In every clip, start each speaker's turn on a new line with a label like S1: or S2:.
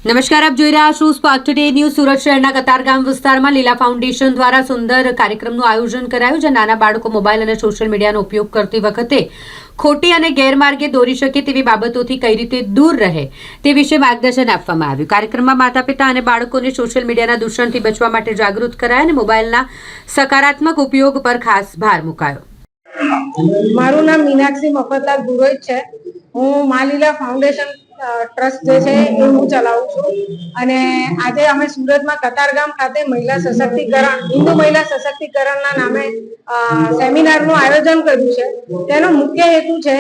S1: નમસ્કાર, આપ જોઈ રહ્યા છો સ્પાર્ક ટુડે ન્યૂઝ। સુરત શહેરના કતારગામ વિસ્તારમાં લીલા ફાઉન્ડેશન દ્વારા સુંદર કાર્યક્રમનું આયોજન કરાયું, જ્યાં નાના બાળકો મોબાઈલ અને સોશિયલ મીડિયાનો ઉપયોગ કરતી વખતે ખોટી અને ગેરમાર્ગે દોરી શકે તેવી બાબતોથી કઈ રીતે દૂર રહે તે વિશે માર્ગદર્શન આપવામાં આવ્યું। કાર્યક્રમમાં માતા-પિતા અને બાળકોને સોશિયલ મીડિયાના દૂષણથી બચવા માટે જાગૃત કરાયા અને મોબાઈલના સકારાત્મક ઉપયોગ પર ખાસ ભાર મુકાયો।
S2: મારું નામ મીનાક્ષી મફતલાલ પુરોહિત છે। હું મા લીલા ફાઉન્ડેશન ટ્રસ્ટ જે છે એ હું ચલાવું છું અને આજે અમે સુરતમાં કતારગામ ખાતે મહિલા સશક્તિકરણ હિન્દુ મહિલા સશક્તિકરણના નામે સેમિનારનું આયોજન કર્યું છે। તેનો મુખ્ય હેતુ છે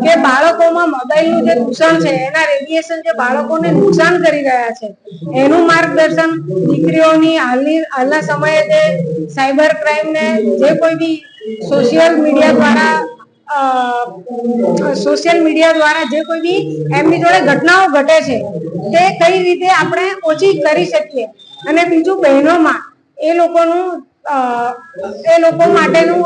S2: કે બાળકોમાં મોબાઈલનું જે દૂષણ છે, એના રેડિયેશન જે બાળકોને નુકસાન કરી રહ્યા છે, એનું માર્ગદર્શન દીકરીઓની હાલના સમયે જે સાયબર ક્રાઇમ ને જે કોઈ બી સોશિયલ મીડિયા દ્વારા જે કોઈ બી એમની જોડે ઘટનાઓ ઘટે છે તે કઈ રીતે આપણે ઓછી કરી શકીએ, અને બીજું બહેનોમાં એ લોકો માટેનું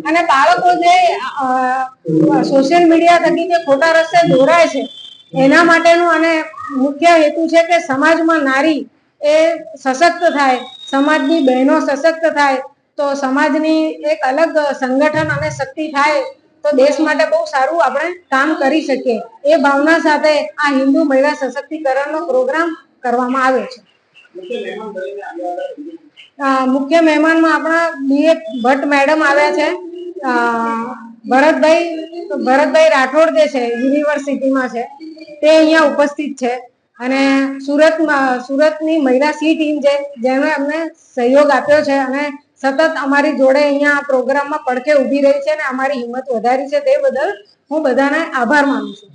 S2: અને બાળકો જે સોશિયલ મીડિયા થકી જે ખોટા રસ્તે દોરાય છે એના માટેનું અને મુખ્ય હેતુ છે કે સમાજમાં નારી એ સશક્ત થાય, સમાજની બહેનો સશક્ત થાય તો સમાજની એક અલગ સંગઠન અને શક્તિ થાય તો દેશ માટે બહુ સારું આપણે કામ કરી શકીએ। એ ભાવના સાથે આ હિન્દુ મહિલા સશક્તિકરણનો પ્રોગ્રામ કરવામાં આવે છે। મુખ્ય મહેમાનમાં આપણા બીએ ભટ્ટ મેડમ આવ્યા છે। ભરતભાઈ રાઠોડ જે છે યુનિવર્સિટીમાં છે તે અહીંયા ઉપસ્થિત છે, અને સુરતની મહિલા સી ટીમ છે જેને અમને સહયોગ આપ્યો છે અને સતત અમારી જોડે અહીંયા પ્રોગ્રામમાં પડખે ઊભી રહી છે અને અમારી હિંમત વધારી છે। તે બદલ હું બધાને આભાર માનું છું।